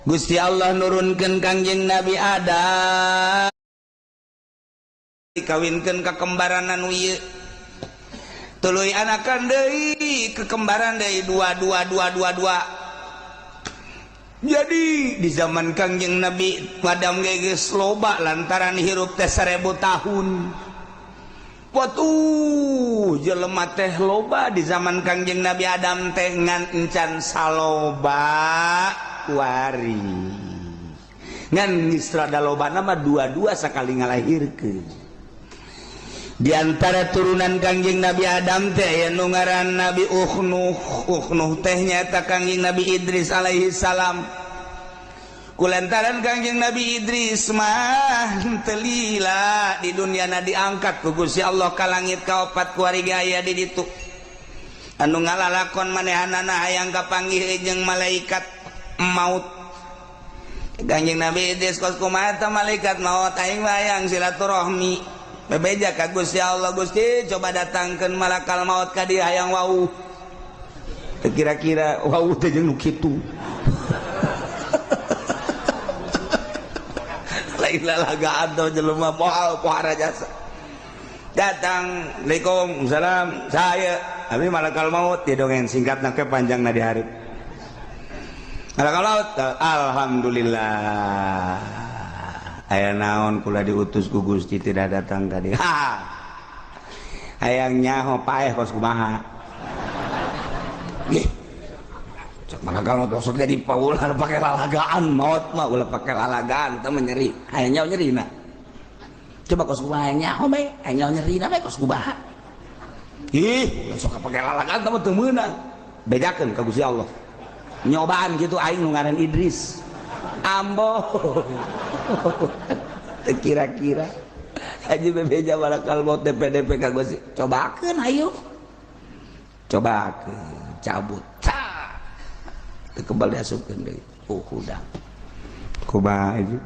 Gusti Allah nurunkeun Kangjeng Nabi Adam dikawinkeun ka kembaran anu ieu tuluy anakan deui kekembaran deui dua. Jadi di zaman Kangjeng Nabi Adam geus loba lantaran hirup teh 1000 tahun. Watuh jelema teh loba di zaman Kangjeng Nabi Adam teh ngan encan saloba wari. Ngan israda lobana mah 22 sakali ngalahirkeun. Di antara turunan Kangjeng Nabi Adam teh aya nu ngaran Nabi Uknuh teh nyaeta Kangjeng Nabi Idris alaihi salam. Kulantaran Kangjeng Nabi Idris mah teu lila di duniana diangkat ku Gusti Allah ka langit kaopat kuariga aya di ditu. Anu ngalalakon manehanana hayang kapanggih jeung malaikat maut. Kangjeng Nabi Idris kos kumaha teh malaikat maut aing mah hayang silaturahmi. Bebeja ka Gusti Allah, Gusti coba datangkeun malakal maut ka dieu hayang wau. Teu kira-kira wau teh jeung nu kitu. Lain lalagaan teh jelema moal pohara jasa. Datang, Assalamualaikum, salam, saya abi malakal maut ya dongen singkatna ke panjangna di hareup. Malakal maut, alhamdulillah. Aya naon kula diutus ku Gusti tidak datang tadi. Ha. Hayang nyaho paeh kos kumaha. Nggih. Cek malakal maut sok jadi paulah pake lalagaan maut mah ulah pake lalagaan teh nyeri. Hayang nyaho nyerina. Coba kos kumaha hayang nyaho bae, hayang nyaho nyerina bae kos kumaha. Ih, sok pake lalagaan teh teu meunang. Bedakeun ka Gusti Allah. Nyobaan gitu aing nu ngaran Idris. Ambo kira-kira Haji bebeja malakal maut DPDP ka Gusti cobakeun ayo cobakeun cabut teu kebal diasupkeun deui hudang kumaha ieu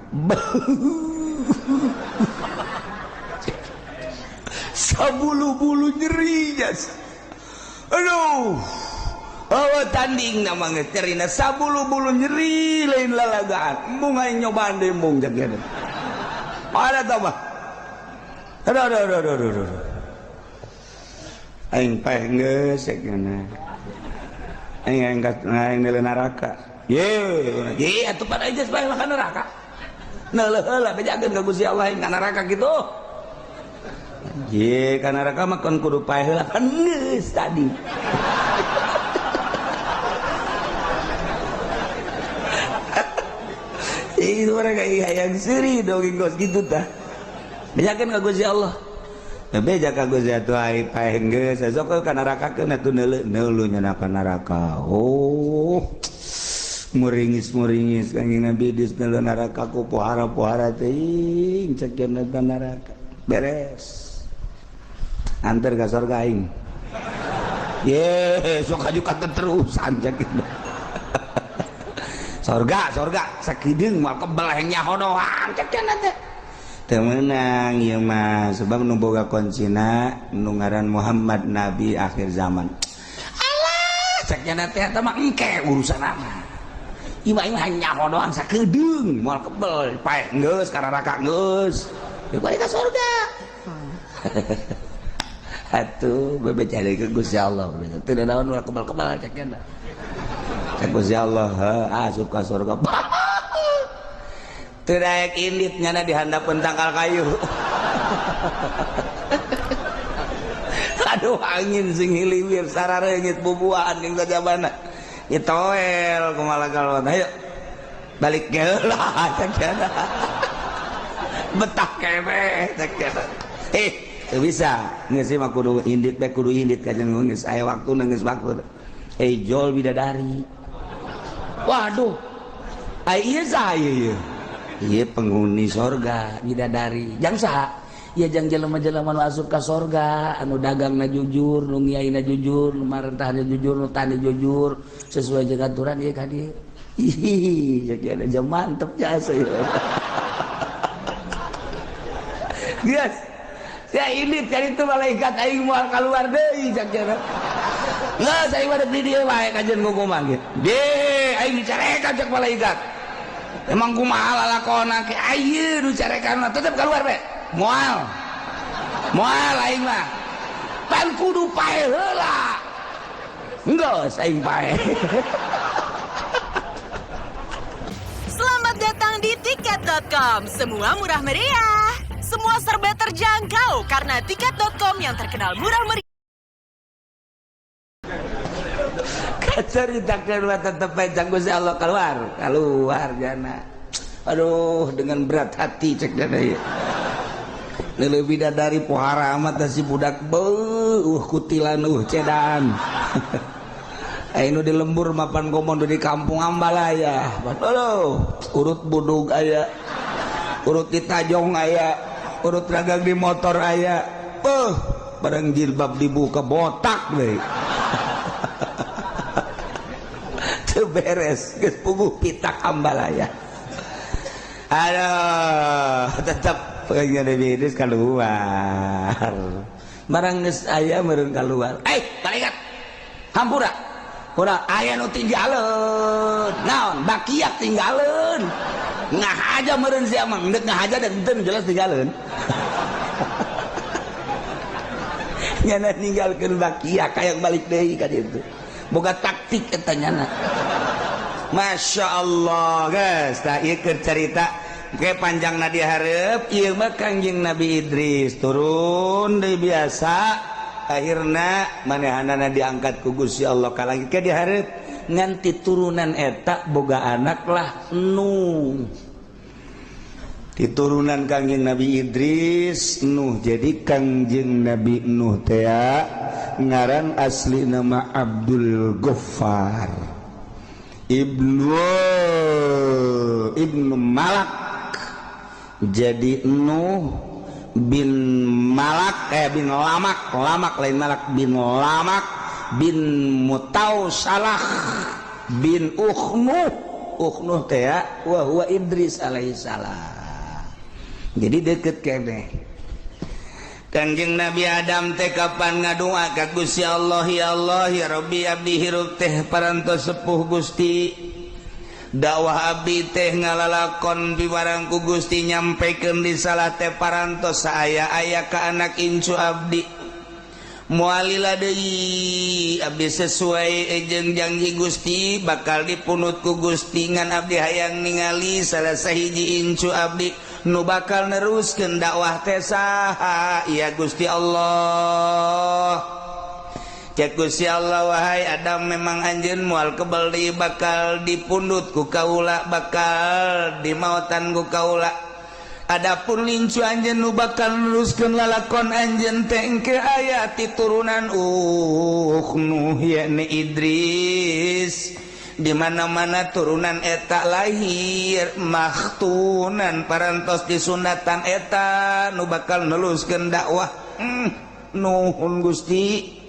sabulu-bulu nyeri jas aduh. Oh tanding nama ngecerina sabulu-bulu nyeri lain lalagaan embung aing nyobaan deh embung jagana ada tau bah aduh aing paeh geus sakana aing neuleuh neraka ye atuh pada aja paeh ka neraka neuleuh heula bejakeun ka Gusti Allah aing ka neraka kitu ye ka neraka mah kon kudu paeh heula kan geus tadi. Itu orang kayak hayang seri dongeng kos gitu tah. Bejakeun ka Gusti Allah. Beja ka Gusti atuh ai paeh geus sok ka neraka keun atuh neuleuh nya ka neraka. Oh. Muringis Kangjeng Nabi Idris neuleuh neraka ku pohara-pohara teuing cek cenah ka neraka. Beres. Antar ka surga aing. Ye, sok ajukan terusan cek kitu. Sorga sakideung moal kebal hayang nyaho doang cek cenah teh teu meunang ieu mah sebab nu boga kuncina nu ngaran Muhammad Nabi akhir zaman. Alah cek cenah teh eta mah engke urusanna mah ieu mah hayang nyaho doang sakideung moal kebal paeh geus ka neraka geus teu balik ka surga. Atuh bebecah deui ka Gusti Allah teu naon moal kebal-kebal cek cenah. Gusti Allah asup ka surga. Teu daek indit nyana di handapeun tangkal kayu. Aduh angin sing hiliwir sarareungit bubuhan ning sajabana. Itoel ku malakal maut. Ayo balik geula cek cenah. Betah kene cek cenah. Teu bisa. Geus mah kudu indit bae kudu indit kajen geus aya waktuna geus waktu. Jol bidadari. Waduh, iya saya iya penghuni sorga bidadari. Jang saha? Iya jang jelema-jelema nu asup ka sorga, anu dagangna jujur, nu ngiaina jujur, nu marentahna jujur, nu tani jujur, sesuai jeung aturan ieu ka dieu. Ih, jadi jam mantep jasa ieu. Geus. Ya ini cari itu malaikat aing moal kaluar deui cak cenah. Nggak, saya pada di dia wae kajian ngomong gitu. Deh, aing dicarekan cek malaikat. emang kumaha lalakonna ke ayeuna nu carekan tetep keluar we moal aing mah pan kudu pae heula geus aing pae. Selamat datang di tiket.com. Semua murah meriah, semua serba terjangkau karena tiket.com yang terkenal murah meriah. Ceritakan mah tetep pecang Gusti Allah keluar jana. Aduh dengan berat hati cek jana ieu. Leuwih bidadari pohara amat si budak beuh kutilan cedan. Ainu di lembur mapan komodo di kampung Ambalaya. Aduh, urut budug aya. Urut di tajong aya. Urut ragag di motor aya. Barang jilbab dibuka botak deui. Teu beres, geus puguh pitak Ambalaya. Aduh, tetep pengen bidis keluar. Barang geus aya meureun keluar. Balikat. Hampura. Udah aya nu tinggalin naon bakiak tinggalin ngah aja meureun sia mah ngeut ngah aja dan teu jelas tinggalin nyana ninggalkeun bakiak kayak balik deui ka ditu boga taktik eta nyana. Masya Allah guys tah ieu keur carita ke panjangna di hareup ieu mah Kangjeng Nabi Idris turun deui biasa akhirna manehanana diangkat ku Gusti Allah ka langit ke dihareup nganti turunan eta boga anak lah Nuh. Diturunan Kangjeng Nabi Idris Nuh jadi Kangjeng Nabi Nuh teh ngaran asli nama Abdul Ghaffar ibnu Malak jadi Nuh bin Malak bin Lamak lain Malak bin Lamak bin Mutausalah bin Ukhnuh teh wa huwa Idris alaihissalam. Jadi deket keneh Kangjeng Nabi Adam teh kapan ngadua ka Gusti Allah ya Rabbi abdi hirup teh parantos sepuh Gusti dakwah abdi teh ngalalakon pibarang ku Gusti nyampekeun di salah teh parantos aya ka anak incu abdi moalila deui abdi sesuai jeung janji Gusti bakal dipunut ku Gusti ngan abdi hayang ningali salah sahiji incu abdi nu bakal neruskeun dakwah teh saha ya Gusti Allah. Cek Gusti Allah wahai Adam memang anjeun moal kebal deui bakal dipundut ku kaula bakal dimautan ku kaula adapun lincu anjeun nu bakal neruskeun lalakon anjeun teh engke aya ti turunan Nuh yakni Idris di mana-mana turunan eta lahir maktunan parantos disunatan eta nu bakal neruskeun dakwah nuhun Gusti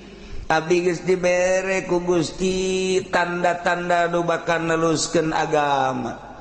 abdi geus dibere ku Gusti tanda-tanda nu bakal neruskeun agama.